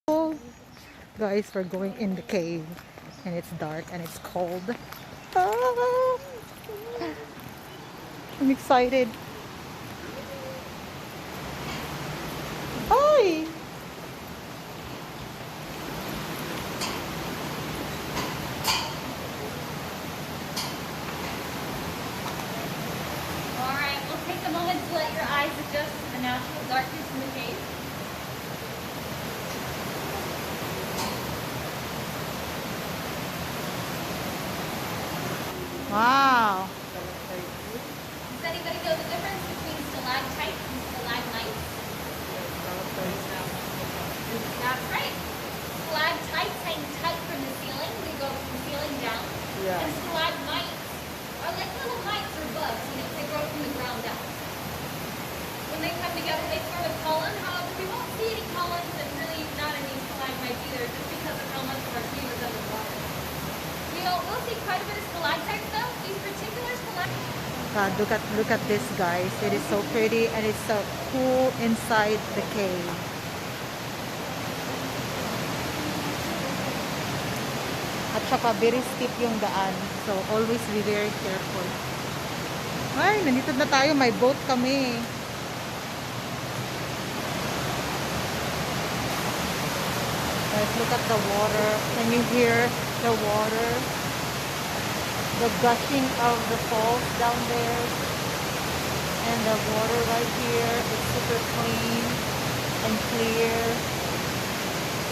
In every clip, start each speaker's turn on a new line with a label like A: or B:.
A: Guys, we're going in the cave and it's dark and it's cold. Ah, I'm excited. Hi!
B: Alright, we'll take a moment to let your eyes adjust to the natural darkness in the cave.
A: Wow.
B: Does anybody know the difference between stalactites and stalagmites? That's right. Stalactites hang tight from the ceiling. They go from the ceiling down.
A: Yeah.
B: And stalagmites are like little mites or bugs. They grow from the ground up. When they come together, they form a column. However, we won't see any columns and really not any stalagmites either, just because of how much of our cave is underwater. We'll see quite a bit of stalactites though. These particular stalactites.
A: God, look at this, guys. It is so pretty and it's so cool inside the cave. At saka very steep yung daan. So always be very careful. Ay, nandito na tayo. May boat kami. Guys, look at the water. Can you hear the water? The gushing of the falls down there. And the water right here is super clean and clear.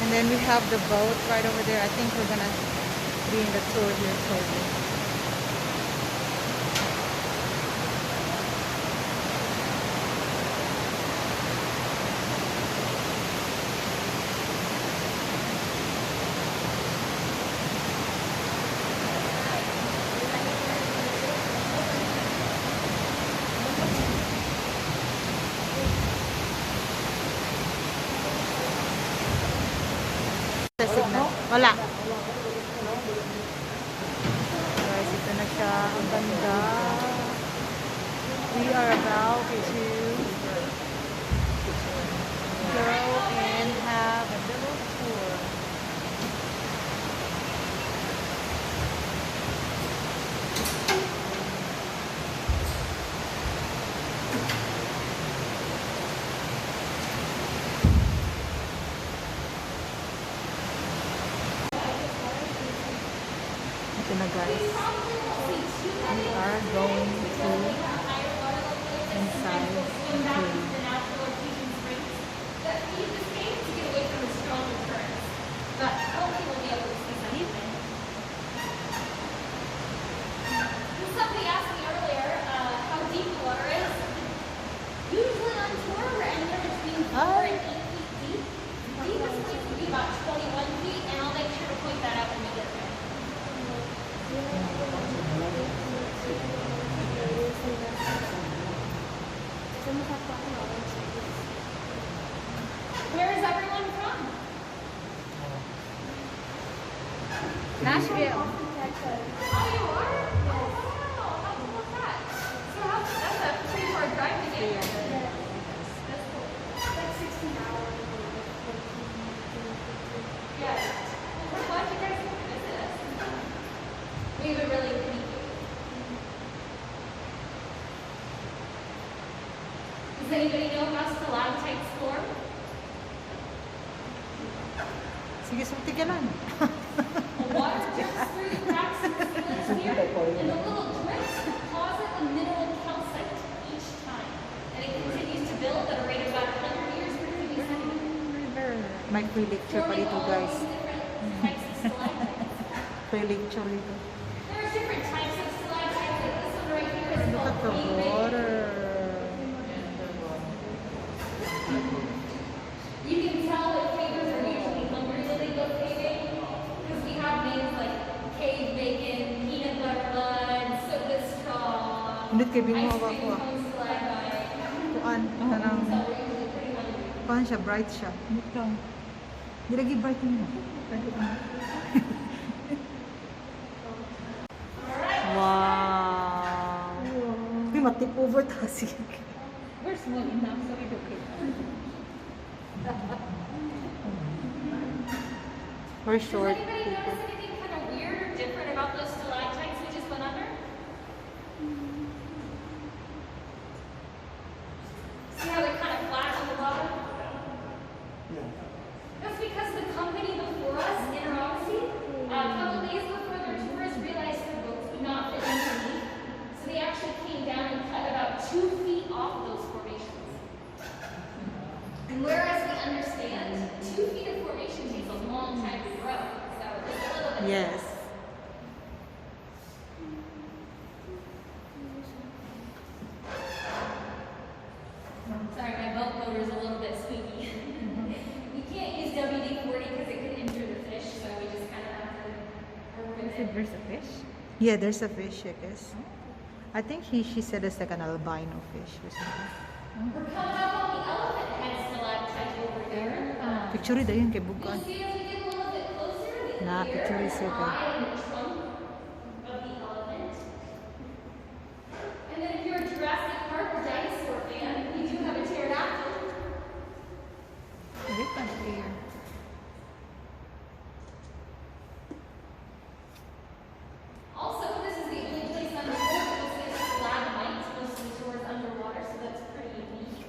A: And then we have the boat right over there. I think we're gonna be in the tour here shortly. Sa signal. Wala. Guys, ito na siya. Ang ganda. We are about to go and have a little tour. Ito na, guys. We are going to inside the cave.
B: Somebody asked me earlier how deep the water is. Usually on tour, we're anywhere between 4 and 8 feet deep. Deepest point would be about 21 feet, and I'll make sure to point that out when we get there. Where is everyone from? Nashville. Oh, you are? Oh, wow. How cool is that? So that's a pretty far drive to get here. That's cool. Like 16 hours. Yeah. Well, we're glad you guys came to visit us. We would really appreciate it. Does anybody know how stalactites form?
A: Sige, sulti ka lang.
B: The water drips through the cracks in the ceiling here, and the little drips deposit the mineral calcite each time. And it continues to build at a rate of about 100 years per cubic centimeter.
A: May free lecture pa
B: Forming
A: dito,
B: all
A: guys.
B: these different types of stalactites.
A: Free lecture dito.
B: There are different types of stalactites, like this one right here is
A: Look
B: called
A: at the
B: cave
A: water.
B: You can tell that cavers are usually hungry when they go caving, because we have names like cave bacon, peanut butter bun, soda straw,
A: Hindi kay
B: ice
A: binuha
B: cream
A: ko.
B: cone stalagmite.
A: Kuan, kanang
B: So we're usually pretty hungry.
A: kuan siya, bright siya. Ito. Di lagi bright mo. Wow. May matip over ta sige.
B: We're small enough, so we don't care.
A: We're
B: Does
A: short
B: anybody
A: people.
B: notice anything kind of weird or different about those stalactites we just went under? See how they kind of flash on the bottom? That's because the company before us, Interodyssey, a couple days before their tours realized their boats would not fit underneath. So they actually came down and cut about 2 feet off those formations. And whereas we understand, 2 feet of formation takes a long time to grow. So it's a little bit.
A: Yes.
B: Sorry, my boat motor is a little bit squeaky. You can't use WD-40 because it could injure the fish, so we just kind of have to work with it.
C: There's a fish.
A: Yeah, there's a fish, I guess. I think she said it's like an albino fish or something.
B: We're coming up on the elephant head stalactite over there.
A: Picture daw yun kay
B: You'll
A: Bukan.
B: see as we get a little bit closer, the
A: Nah,
B: ear,
A: picture is
B: the
A: okay.
B: eye, and the trunk of the elephant. And then if you're a Jurassic Park or dinosaur fan, we do have a pterodactyl.
C: Wait, I'm here.
B: Also, this is the only place underwater you'll see a stalagmite. Most of the tour is underwater, so that's pretty unique.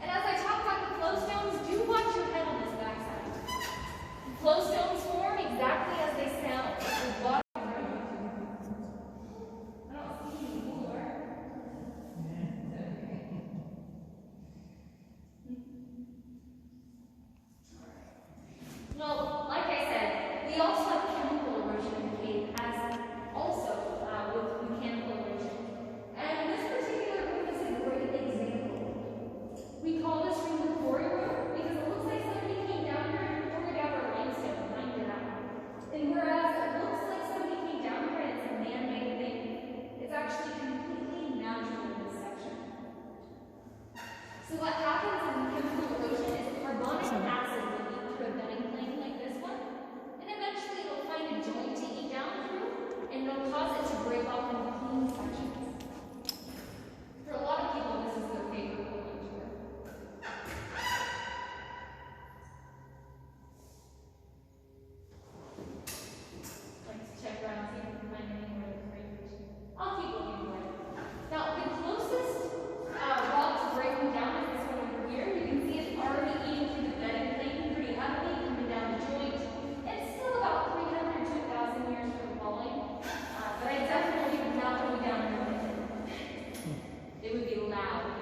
B: And as I talk about the flowstones, do watch your head on this backside. Flowstones form exactly as they sound. With water. I don't see any more. Well, like I said, we also have chemical erosion in the cave, as also with mechanical erosion. And this particular room is a great example. We call this room the quarry room because it looks like somebody came down here and poured out our limestone and mined it out. And whereas it looks like somebody came down here and it's a man-made thing, it's actually completely natural in this section. So what happens in chemical erosion is carbonic acid will leak through a bedding plane like this one, and eventually it'll find a joint to eat down through, and it'll cause it to break off into clean sections. For a lot of people, this is their favorite Portland tour. Like to check around, see if we can find any more of the craters. I'll keep looking for it. Now, the closest rock to breaking down is this one over here. You can see it's already eating through the bedding plane pretty heavily, coming down the joint. It's still about 300 to 1,000 years from falling, but I definitely would not go down here with it. It would be loud.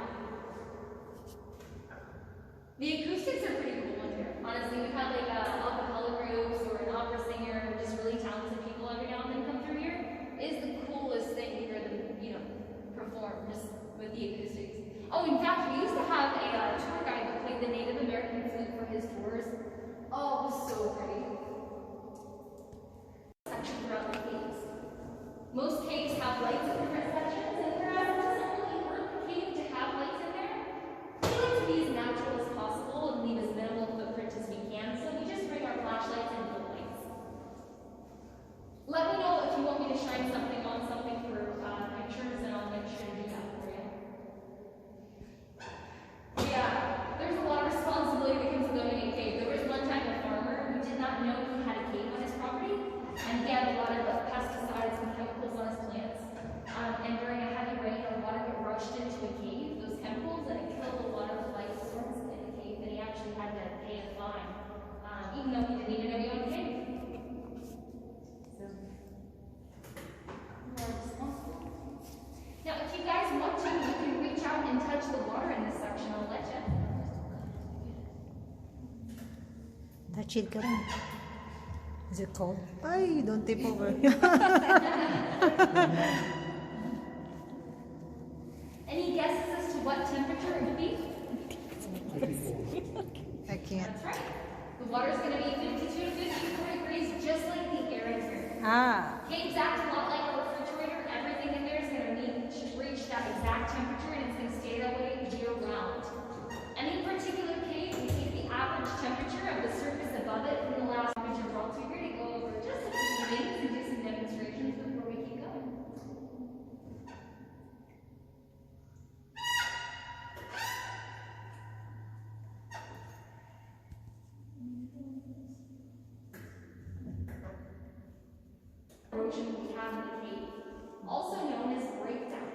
B: The acoustics are pretty cool in here. Honestly, we've had like acapella groups or an opera singer or just really talented people every now and then come through here. It is the coolest thing to hear them, perform just with the acoustics. Oh, in fact, we used to have a tour guide that played the Native American flute for his tours. Oh, it was so pretty. Section throughout the caves. Most caves have lights in different sections, and whereas it doesn't really hurt the cave to have lights in there, we like to be as natural as possible and leave as minimal footprint as we can, so we just bring our flashlights and boat lights. Let me know if you want me to shine something on something for pictures, and I'll make sure to do that for you. Yeah, there's a lot of responsibility that comes with owning a cave. There was one time a farmer who did not know he had a cave on his property, and he had a lot of pesticides and chemicals on his plants. And during a heavy rain, a lot of it rushed into a cave, those chemicals, and it killed a lot of life forms in the cave, and he actually had to pay a fine, even though he didn't even know he owned a cave. So, you are responsible. Now, if you guys want to, you can reach out and touch the water in this section. I'll let you.
A: Touch it ka rin. Is it cold? Ay, don't tip over.
B: Any guesses as to what temperature it would be?
A: I can't.
B: That's right. The water's going to be 52 to 54 degrees, just like the air in here.
A: Ah,
B: Caves act a lot like a refrigerator. Everything in there is going to reach that exact temperature, and it's going to stay that way year-round. Any particular cave, we take the average temperature of the surface above it from the last temperature brought to here to go over just a few things and do some demonstrations before we keep going. erosion we have in the cave, also known as breakdown.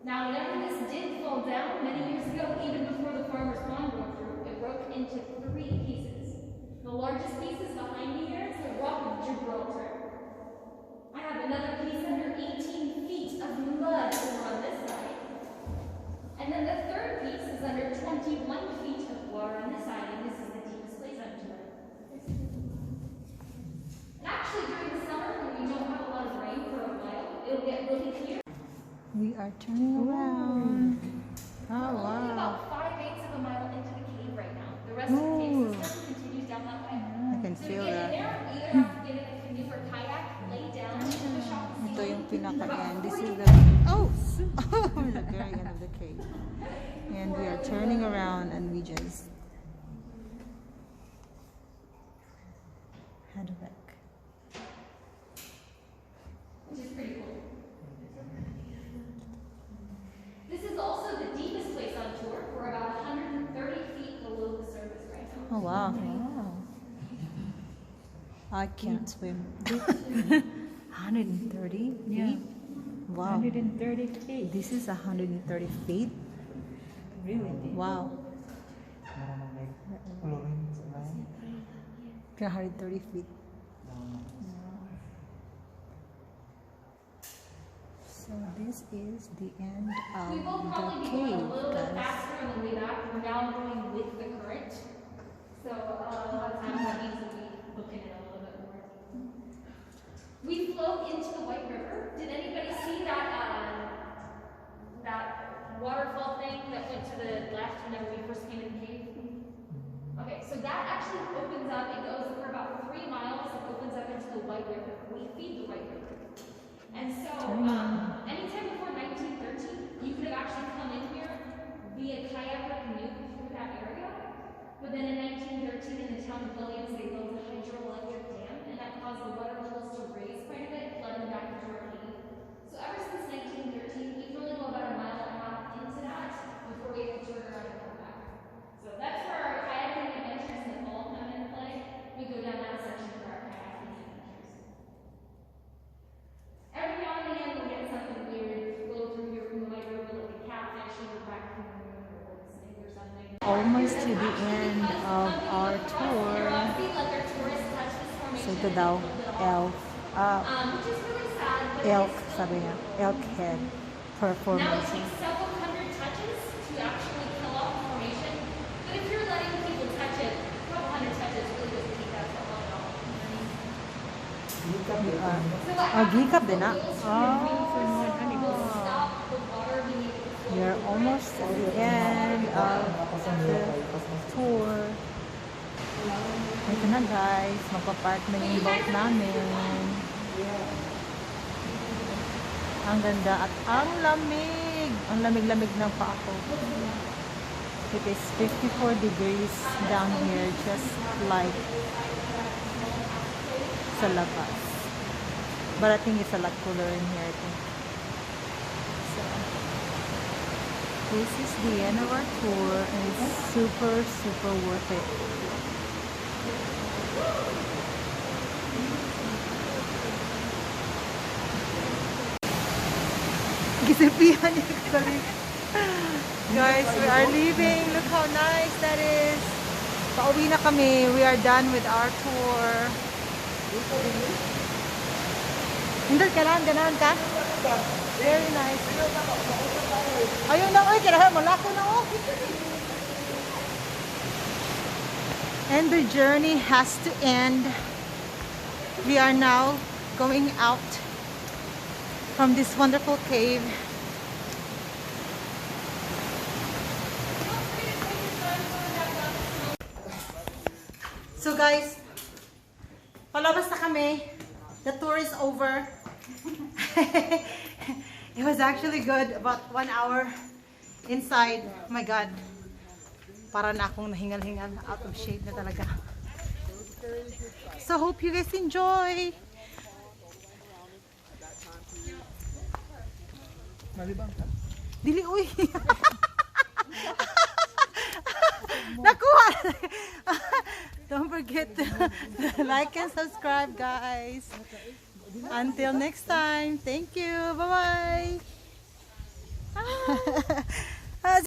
B: Now, whenever this did fall down many years ago, even before the farmer's pond broke through, it broke into 3 pieces. The largest piece is behind me here. It's the Rock of Gibraltar. I have another piece under 18 feet of mud over on this side. And then the third piece is under 21 feet of water on this side, and this is the deepest place on tour. And actually, during the summer, when we don't have a lot of rain for a while, it'll get really clear.
A: We are turning around. Oh,
B: We're only
A: wow.
B: about 5/8 of a mile into the cave right now. The rest of the cave system continues down that way.
A: I can
B: So to
A: feel
B: get in
A: that.
B: there, you either have to get in a canoe or kayak, lay down, push off the
A: Ito yung
B: ceiling.
A: pinaka-end. This is the, oh, the very end of the cave. And we are turning around and we just head back.
B: Which is pretty cool. This is also the deepest place on tour. We're about 130 feet below the surface right now.
A: Oh, wow. I can't swim. 130 feet?
C: Yeah.
A: Wow.
C: 130 feet.
A: This is 130 feet?
C: Really deep.
A: Wow.
D: Marunong like chlorine sa ilalim.
A: 130 feet. So this is the end of
B: We will
A: the
B: probably be going a
A: cave,
B: little bit
A: guys.
B: faster on the way back. We're now going with the current. So a lot of times that means we'll be looking at it a little bit more. We float into the White River. Did anybody see that that waterfall thing that went to the left whenever we first came in the cave? Okay, so that actually opens up. It goes for about 3 miles. It opens up into the White River. We feed the White River. And so, anytime before 1913, you could have actually come in here via kayak or canoe through that area. But then in 1913, in the town of Williams, they built a hydroelectric dam, and that caused the water levels to raise quite a bit, flooding back into our cave. So ever since 1913, we can only go about a mile and a half into that before we have to turn around and come back. So that's where our kayaking adventures in the fall come into play. We go down that section for our kayaking adventures. Every now and again, we'll get something weird flow through here from the White River, like a catfish or a raccoon or a snake or something.
A: Almost to the end of our tour. So ito daw, elk.
B: Which is really sad. But
A: Elk,
B: it's still
A: sabi niya.
B: beautiful.
A: Elk head
B: Now it
A: performance.
B: takes several hundred touches to actually kill off the formation. But if you're letting people touch it, a couple hundred touches really doesn't take that so long at all.
D: Gikap dito.
A: Oh, gikap din na.
B: Will stop the water being able to flow.
A: We are almost at the end of the tour. Ito na guys, magpapark na yung boat namin. Ang ganda at ang lamig. Ang lamig-lamig ng pa ako. It is 54 degrees down here, just like sa labas. But I think it's a lot cooler in here, I think. So, this is the end of our tour and it's super, super worth it. Gisabihan niya kami. Guys, we are leaving. Look how nice that is. Pauwi na kami. We are done with our tour. Hindi, kailangan ganahan ka? Very nice. Ayun na, oy, kailangan malako na, oh. And the journey has to end. We are now going out from this wonderful cave. So guys, palabas na kami. The tour is over. It was actually good. About 1 hour inside. Oh my God. Para na akong nahingal-hingal. Out of shape na talaga. So hope you guys enjoy.
D: Malibang ka?
A: Dili, uy. Nakuha. Don't forget to like and subscribe, guys. Until next time. Thank you. Bye-bye.